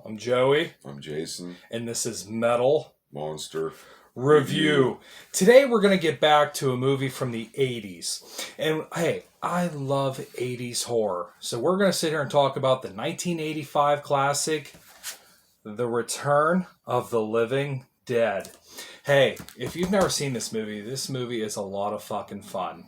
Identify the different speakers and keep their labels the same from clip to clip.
Speaker 1: I'm Joey,
Speaker 2: I'm Jason.
Speaker 1: and this is Metal
Speaker 2: Monster
Speaker 1: Review. Today we're going to get back to a movie from the 80s. And hey, I love 80s horror. So we're going to sit here and talk about the 1985 classic, The Return of the Living Dead. Hey, if you've never seen this movie is a lot of fucking fun.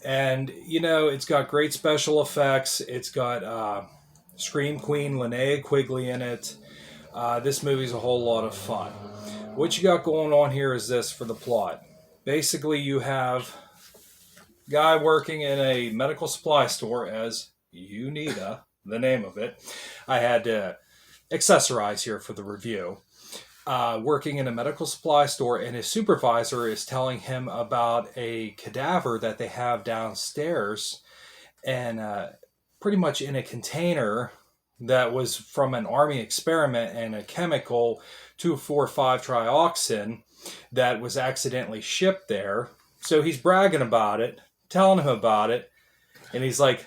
Speaker 1: And, you know, it's got great special effects. It's got Scream Queen Linnea Quigley in it. This movie's a whole lot of fun. What you got going on here is this for the plot. Basically, you have a guy working in a medical supply store as Unita, the name of it. I had to accessorize here for the review. Working in a medical supply store, and his supervisor is telling him about a cadaver that they have downstairs, and pretty much in a container that was from an army experiment, and a chemical 2,4,5-trioxin that was accidentally shipped there. So he's bragging about it, telling him about it, and he's like,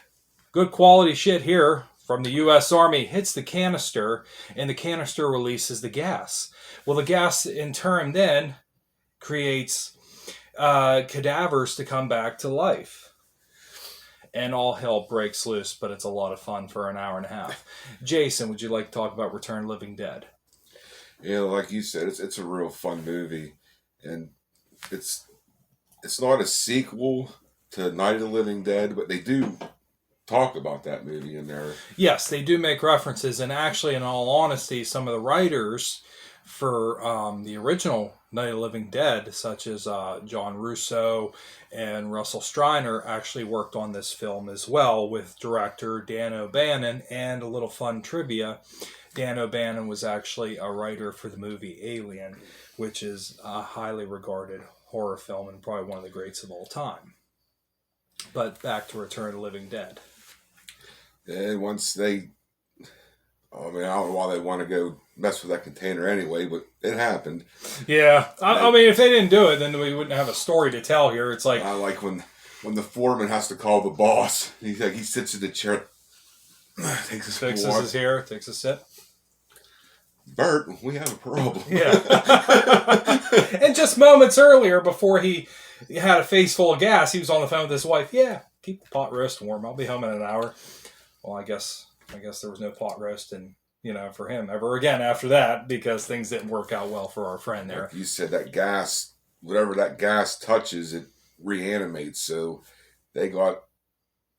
Speaker 1: good quality shit here from the U.S. Army. Hits the canister, and the canister releases the gas. Well, the gas in turn then creates cadavers to come back to life. And all hell breaks loose, but it's a lot of fun for an hour and a half. Jason, would you like to talk about Return of the Living Dead?
Speaker 2: Yeah, like you said, it's a real fun movie, and it's not a sequel to Night of the Living Dead, but they do talk about that movie in there.
Speaker 1: Yes, they do make references, and actually, in all honesty, some of the writers for the original Night of the Living Dead, such as John Russo and Russell Streiner, actually worked on this film as well with director Dan O'Bannon. And a little fun trivia, Dan O'Bannon was actually a writer for the movie Alien, which is a highly regarded horror film and probably one of the greats of all time. But back to Return of the Living Dead.
Speaker 2: And once I don't know why they want to go mess with that container anyway, but it happened.
Speaker 1: Yeah, I mean, if they didn't do it, then we wouldn't have a story to tell here. It's like
Speaker 2: I like when the foreman has to call the boss. He sits in the chair,
Speaker 1: fixes his hair, takes a sip.
Speaker 2: Bert, we have a problem.
Speaker 1: Yeah. And just moments earlier, before he had a face full of gas, he was on the phone with his wife. Yeah, keep the pot roast warm. I'll be home in an hour. Well, I guess there was no pot roast and for him ever again after that, because things didn't work out well for our friend there.
Speaker 2: Like you said, that gas, whatever that gas touches, it reanimates. So they got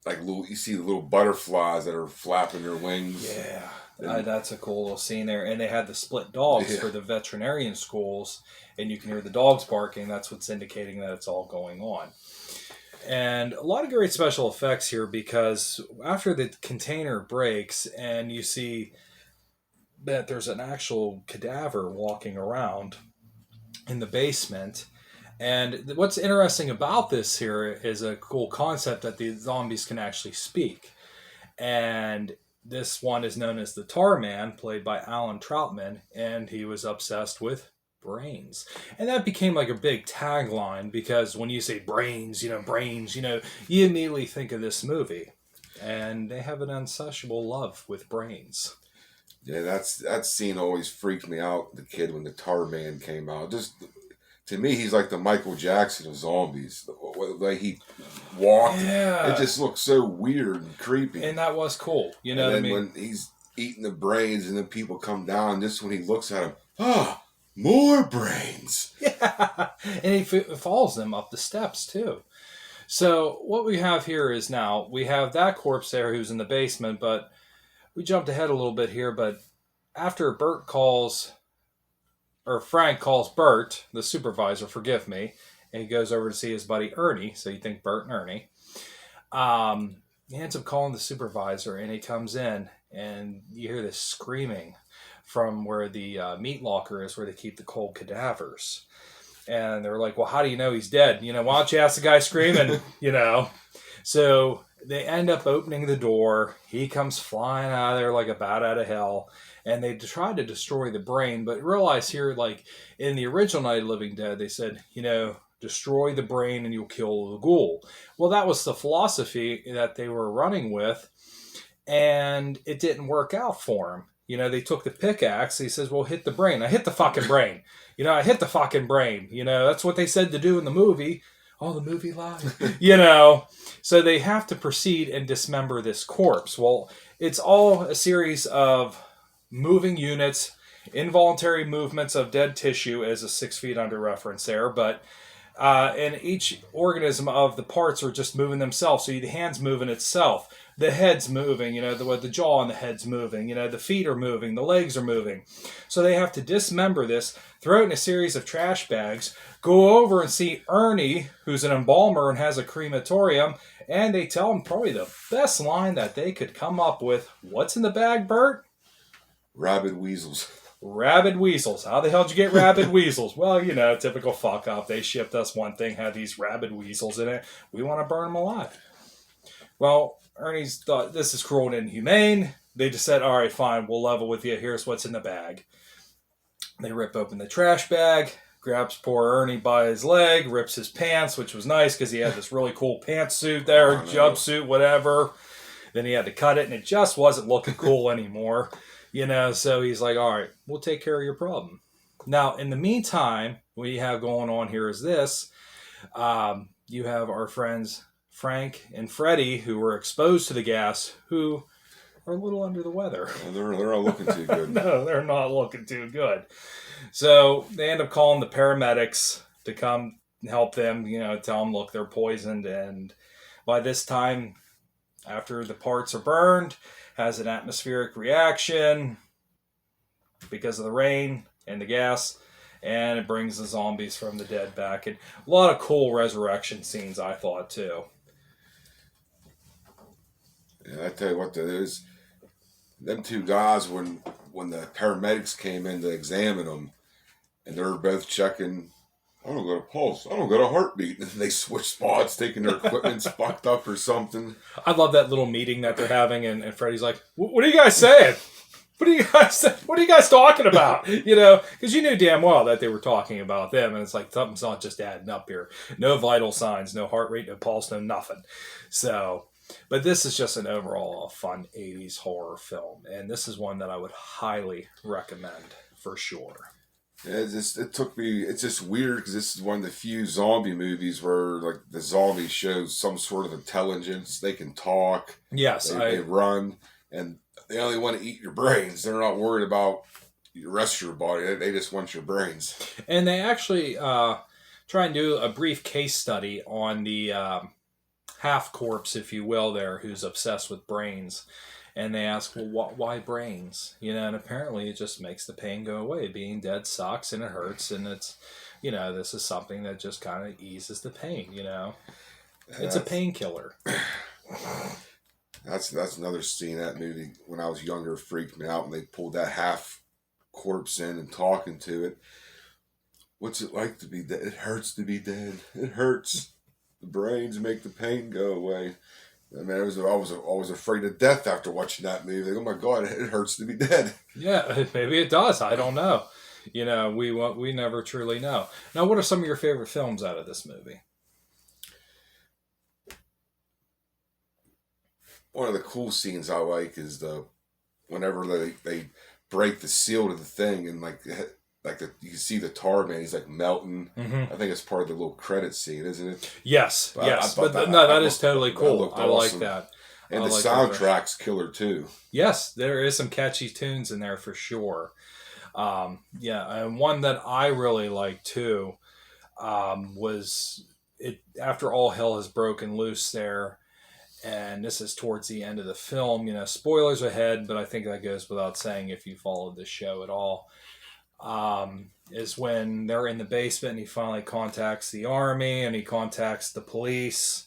Speaker 2: you see the little butterflies that are flapping their wings.
Speaker 1: Yeah. That's a cool little scene there. And they had the split dogs for the veterinarian schools, and you can hear the dogs barking. That's what's indicating that it's all going on. And a lot of great special effects here, because after the container breaks and you see that there's an actual cadaver walking around in the basement. And what's interesting about this here is a cool concept that the zombies can actually speak. And this one is known as the Tar Man, played by Alan Troutman, and he was obsessed with brains. And that became like a big tagline, because when you say brains, you immediately think of this movie. And they have an insatiable love with brains.
Speaker 2: Yeah, that scene always freaked me out, the kid, when the Tar Man came out. Just, to me, he's like the Michael Jackson of zombies. The way he walked, it just looked so weird and creepy.
Speaker 1: And that was cool,
Speaker 2: and then when he's eating the brains and then people come down, just when he looks at him, more brains.
Speaker 1: Yeah, and he follows them up the steps too. So what we have here is, now we have that corpse there who's in the basement, but we jumped ahead a little bit here. But after Frank calls Bert, the supervisor, forgive me, and he goes over to see his buddy Ernie, so you think Bert and Ernie. He ends up calling the supervisor, and he comes in, and you hear this screaming from where the meat locker is, where they keep the cold cadavers. And they're like, well, how do you know he's dead? Why don't you ask the guy screaming, So they end up opening the door. He comes flying out of there like a bat out of hell. And they tried to destroy the brain, but realize here, like in the original Night of the Living Dead, they said, destroy the brain and you'll kill the ghoul. Well, that was the philosophy that they were running with, and it didn't work out for him. They took the pickaxe. He says, well, hit the brain. I hit the fucking brain. I hit the fucking brain. That's what they said to do in the movie. Oh, the movie lied. So they have to proceed and dismember this corpse. Well, it's all a series of moving units, involuntary movements of dead tissue as a 6 feet under reference there, but and each organism of the parts are just moving themselves. So the hand's moving itself. The head's moving, the jaw and the head's moving, the feet are moving, the legs are moving. So they have to dismember this, throw it in a series of trash bags, go over and see Ernie, who's an embalmer and has a crematorium, and they tell him probably the best line that they could come up with. What's in the bag, Bert?
Speaker 2: Rabid weasels.
Speaker 1: Rabid weasels. How the hell did you get rabid weasels? Well, typical fuck up. They shipped us one thing, had these rabid weasels in it. We want to burn them alive. Well, Ernie's thought this is cruel and inhumane. They just said, all right, fine, we'll level with you. Here's what's in the bag. They rip open the trash bag, grabs poor Ernie by his leg, rips his pants, which was nice because he had this really cool pantsuit there, jumpsuit, whatever. Then he had to cut it, and it just wasn't looking cool anymore. So he's like, all right, we'll take care of your problem. Now, in the meantime, what you have going on here is this. You have our friends Frank and Freddie, who were exposed to the gas, who are a little under the weather.
Speaker 2: Well, they're not looking too good.
Speaker 1: No, they're not looking too good. So they end up calling the paramedics to come help them, tell them, look, they're poisoned. And by this time, after the parts are burned, has an atmospheric reaction because of the rain and the gas, and it brings the zombies from the dead back. And a lot of cool resurrection scenes, I thought, too.
Speaker 2: Yeah, I tell you what, there's them two guys when the paramedics came in to examine them, and they were both checking. I don't got a pulse. I don't got a heartbeat. And they switch spots, thinking their equipment's fucked up or something.
Speaker 1: I love that little meeting that they're having, and Freddie's like, "What are you guys saying? What are you guys talking about? Because you knew damn well that they were talking about them, and it's like something's not just adding up here. No vital signs, no heart rate, no pulse, no nothing. So, but this is just an overall fun 80s horror film, and this is one that I would highly recommend for sure.
Speaker 2: Yeah, it's just weird because this is one of the few zombie movies where like the zombies show some sort of intelligence. They can talk.
Speaker 1: Yes,
Speaker 2: they run, and they only want to eat your brains. They're not worried about the rest of your body. They just want your brains.
Speaker 1: And they actually try and do a brief case study on the half corpse, if you will, there, who's obsessed with brains. And they ask, well, why brains? And apparently it just makes the pain go away. Being dead sucks and it hurts, and it's, this is something that just kind of eases the pain, It's a painkiller.
Speaker 2: That's another scene that movie when I was younger freaked me out when they pulled that half corpse in and talking to it. What's it like to be dead? It hurts to be dead. It hurts. The brains make the pain go away. I mean, I was afraid of death after watching that movie. Like, oh my God, it hurts to be dead.
Speaker 1: Yeah, maybe it does. I don't know. We never truly know. Now, what are some of your favorite films out of this movie?
Speaker 2: One of the cool scenes I like is whenever they break the seal to the thing and you can see the tar man, he's like melting.
Speaker 1: Mm-hmm.
Speaker 2: I think it's part of the little credit scene, isn't it?
Speaker 1: Yes, that is totally cool. I like that.
Speaker 2: And the soundtrack's killer too.
Speaker 1: Yes, there is some catchy tunes in there for sure. And one that I really like too was it after all hell has broken loose there. And this is towards the end of the film. Spoilers ahead, but I think that goes without saying if you followed the show at all. Is when they're in the basement and he finally contacts the army and he contacts the police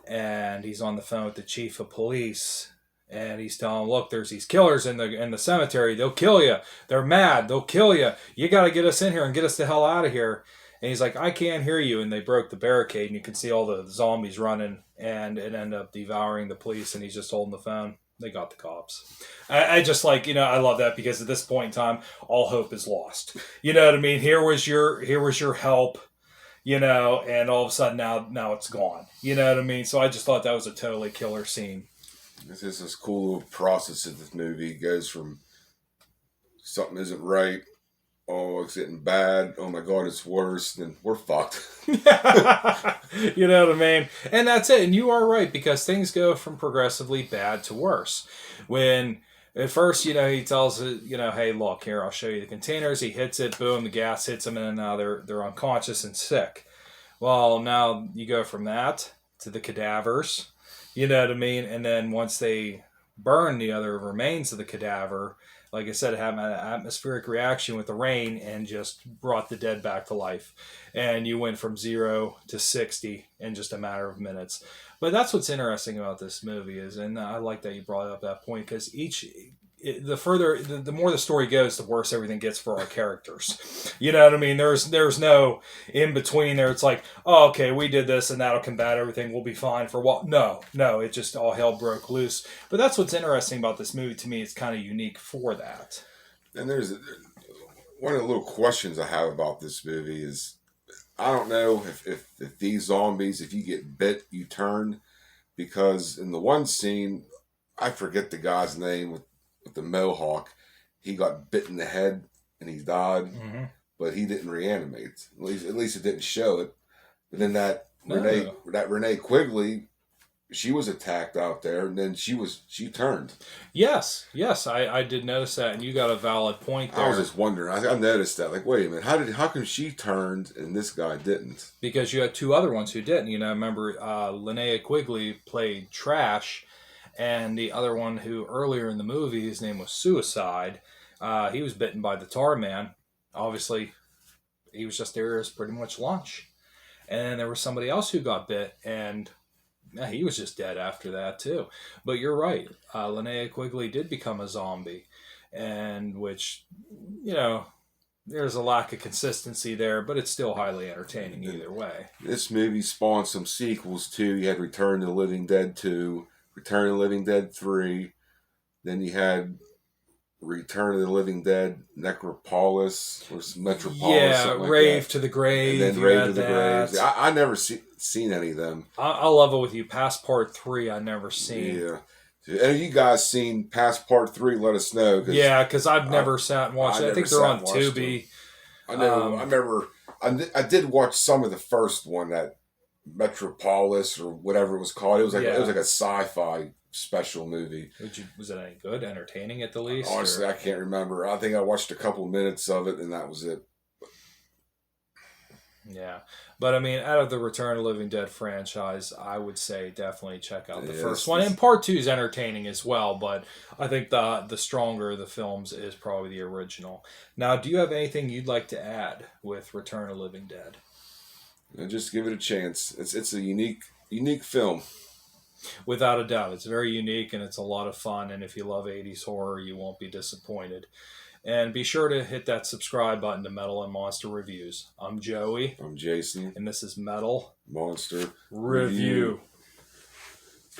Speaker 1: and he's on the phone with the chief of police and he's telling them, look, there's these killers in the cemetery. They'll kill you. They're mad. They'll kill you. You got to get us in here and get us the hell out of here. And he's like, I can't hear you. And they broke the barricade and you can see all the zombies running and it ended up devouring the police and he's just holding the phone. They got the cops. I just like, I love that because at this point in time, all hope is lost. You know what I mean? Here was your help, and all of a sudden now it's gone. You know what I mean? So I just thought that was a totally killer scene.
Speaker 2: This is this cool little process of this movie. It goes from something isn't right. Oh, it's getting bad. Oh my God, it's worse. Then we're fucked.
Speaker 1: You know what I mean? And that's it. And you are right, because things go from progressively bad to worse. When at first, he tells it, hey, look here, I'll show you the containers. He hits it, boom, the gas hits them, and then now they're unconscious and sick. Well, now you go from that to the cadavers. You know what I mean? And then once they burn the other remains of the cadaver, like I said, it had an atmospheric reaction with the rain and just brought the dead back to life. And you went from 0 to 60 in just a matter of minutes. But that's what's interesting about this movie is, and I like that you brought up that point, because the more the story goes, the worse everything gets for our characters. You know what I mean? There's no in between there. It's like, oh, okay, we did this and that'll combat everything. We'll be fine for what? No, it just all hell broke loose. But that's what's interesting about this movie to me. It's kind of unique for that.
Speaker 2: And there's one of the little questions I have about this movie is, I don't know if these zombies, if you get bit, you turn, because in the one scene, I forget the guy's name with the mohawk, he got bit in the head and he died, but he didn't reanimate. At least it didn't show it. But then Renee Quigley, she was attacked out there, and then she turned.
Speaker 1: Yes, I did notice that, and you got a valid point there.
Speaker 2: I was just wondering. I noticed that. Like, wait a minute, how come she turned and this guy didn't?
Speaker 1: Because you had two other ones who didn't. Remember, Linnea Quigley played Trash, and the other one who earlier in the movie, his name was Suicide. He was bitten by the Tar Man. Obviously, he was just there as pretty much lunch. And then there was somebody else who got bit, and he was just dead after that too. But you're right. Linnea Quigley did become a zombie, and which, there's a lack of consistency there, but it's still highly entertaining either way.
Speaker 2: This movie spawned some sequels too. You had Return of the Living Dead 2, Return of the Living Dead 3. Then you had Return of the Living Dead, Necropolis or Metropolis.
Speaker 1: Yeah,
Speaker 2: like
Speaker 1: Rave
Speaker 2: that.
Speaker 1: to the Grave.
Speaker 2: And then Rave to the Grave. I never seen any of them.
Speaker 1: I'll level with you. Past Part 3, I never seen.
Speaker 2: Yeah. And you guys seen Past Part 3, let us know.
Speaker 1: Because I've never sat and watched it. I think they're on Tubi.
Speaker 2: I remember. I did watch some of the first one, that Metropolis or whatever it was called. It was like a sci-fi special movie.
Speaker 1: Was it any good? Entertaining at the least?
Speaker 2: Honestly, I can't remember. I think I watched a couple minutes of it and that was it.
Speaker 1: Yeah. But I mean, out of the Return of the Living Dead franchise, I would say definitely check out the first one. And Part 2 is entertaining as well, but I think the stronger of the films is probably the original. Now, do you have anything you'd like to add with Return of the Living Dead?
Speaker 2: Just give it a chance. It's a unique film.
Speaker 1: Without a doubt. It's very unique and it's a lot of fun. And if you love 80s horror, you won't be disappointed. And be sure to hit that subscribe button to Metal and Monster Reviews. I'm Joey.
Speaker 2: I'm Jason.
Speaker 1: And this is Metal
Speaker 2: Monster
Speaker 1: Review.